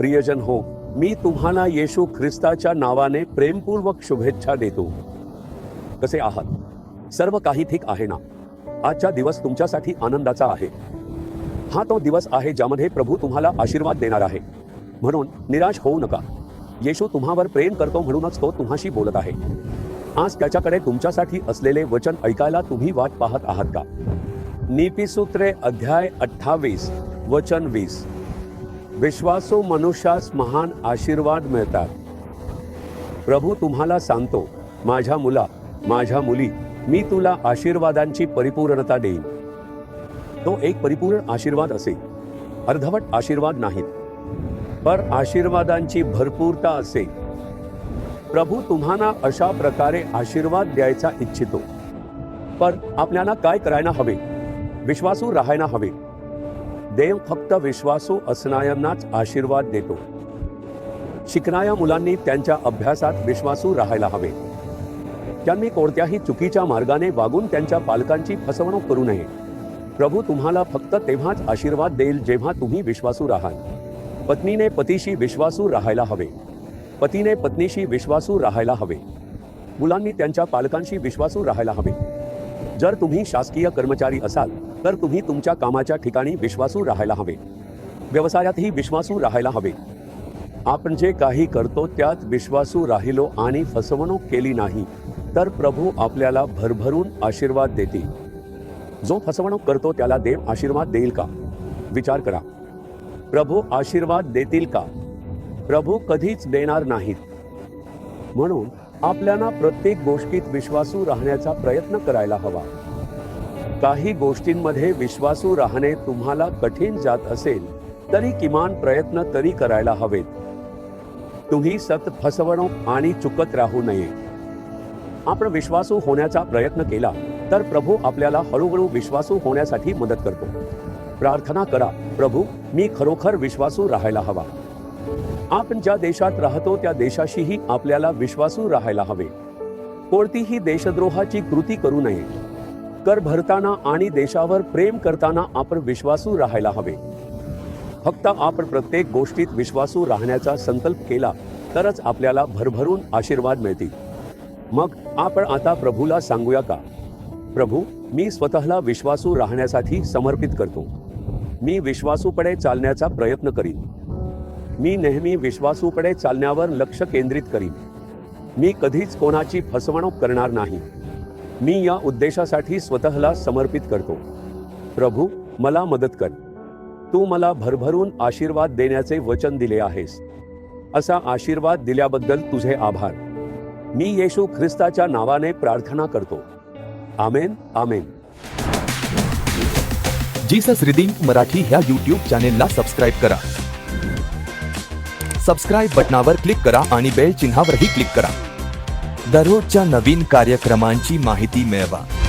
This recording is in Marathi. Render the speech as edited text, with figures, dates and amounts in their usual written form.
प्रियजन हो, मी तुम्हाला येशू ख्रिस्ताच्या नावाने प्रेमपूर्वक शुभेच्छा देतो. कसे आहात? सर्व काही ठीक आहे ना? आजचा दिवस तुमच्यासाठी आनंदाचा आहे. हा तो दिवस आहे ज्यामध्ये प्रभू तुम्हाला आशीर्वाद देणार आहे. म्हणून निराश होऊ नका. येशू तुम्हावर प्रेम करतो म्हणूनच तो तुम्हाशी बोलत आहे. आज त्याच्याकडे तुमच्यासाठी असलेले वचन ऐकायला तुम्ही वाट पाहत आहात का? नीतिसूत्रे अध्याय 28 वचन 20. विश्वासू मनुष्यास महान आशीर्वाद मिळतात. प्रभू तुम्हाला सांगतो, माझ्या मुला, माझ्या मुली, मी तुला आशीर्वादांची परिपूर्णता देईन. तो एक परिपूर्ण आशीर्वाद असेल, अर्धवट आशीर्वाद नाहीत, पर आशीर्वादांची भरपूरता असेल. प्रभू तुम्हाला अशा प्रकारे आशीर्वाद द्यायचा इच्छितो. पण आपल्याला काय करायला हवे? विश्वासू राहायला हवे. देव फक्त विश्वासू असणाऱ्यांनाच आशीर्वाद देतो. शिकणाऱ्या मुलांनी त्यांच्या अभ्यासात विश्वासू राहायला हवे. त्यांनी कोणत्याही चुकीच्या मार्गाने वागून त्यांच्या पालकांची फसवणूक करू नये. प्रभू तुम्हाला फक्त तेव्हाच आशीर्वाद देईल जेव्हा तुम्ही विश्वासू राहाल. पत्नीने पतीशी विश्वासू राहायला हवे. पतीने पत्नीशी विश्वासू राहायला हवे. मुलांनी त्यांच्या पालकांशी विश्वासू राहायला हवे. जर तुम्ही शासकीय कर्मचारी असाल तर तुम्ही तुमच्या कामाच्या ठिकाणी विश्वासू राहायला हवे. व्यवसायातही विश्वासू राहायला हवे. आपण जे काही करतो त्यात विश्वासू राहिलो आणि फसवणूक केली नाही तर प्रभू आपल्याला भरभरून आशीर्वाद देतील. जो फसवणूक करतो त्याला देव आशीर्वाद देईल का? विचार करा. प्रभू आशीर्वाद देतील का? प्रभू कधीच देणार नाहीत. म्हणून आपल्याला प्रत्येक गोष्टीत विश्वासू राहण्याचा प्रयत्न करायला हवा. काही गोष्टींमध्ये विश्वासू राहणे तुम्हाला कठीण जात असेल तरी किमान प्रयत्न तरी करायला हवेत. तुम्ही सतत फसवणूक आणि चुकत राहू नये. आपण विश्वासू होण्याचा प्रयत्न केला तर प्रभू आपल्याला हळूहळू विश्वासू होण्यासाठी मदत करतो. प्रार्थना करा, प्रभू मी खरोखर विश्वासू राहायला हवा. आपण ज्या देशात राहतो त्या देशाशीही आपल्याला विश्वासू राहायला हवे. कोणतीही देशद्रोहाची कृती करू नये. कर भरताना आणि देशावर प्रेम करताना आपण विश्वासू राहायला हवे. फक्त आपण प्रत्येक गोष्टीत विश्वासू राहण्याचा संकल्प केला तरच आपल्याला भरभरून आशीर्वाद मिळतील. मग आपण आता प्रभूला सांगूया का? प्रभू, मी स्वतःला विश्वासू राहण्यासाठी समर्पित करतो. मी विश्वासूपणे चालण्याचा प्रयत्न करीन. मी नेहमी विश्वासूपणे चालण्यावर लक्ष केंद्रित करीन. मी कधीच कोणाची फसवणूक करणार नाही. मी या उद्देशासाठी स्वतःला समर्पित करतो. प्रभू, मला मदत कर. तू मला भरभरून आशीर्वाद देण्याचे वचन दिले आहेस. असा आशीर्वाद दिल्याबद्दल तुझे आभार. मी येशू ख्रिस्ताच्या नावाने प्रार्थना करतो. आमेन. आमेन. जीसस रिडीम्ड मराठी ह्या यूट्यूब चॅनेलला सबस्क्राईब करा. सबस्क्राईब बटनावर क्लिक करा आणि बेल चिन्हावरही क्लिक करा. दररोजच्या नवीन कार्यक्रमांची माहिती मिळवा.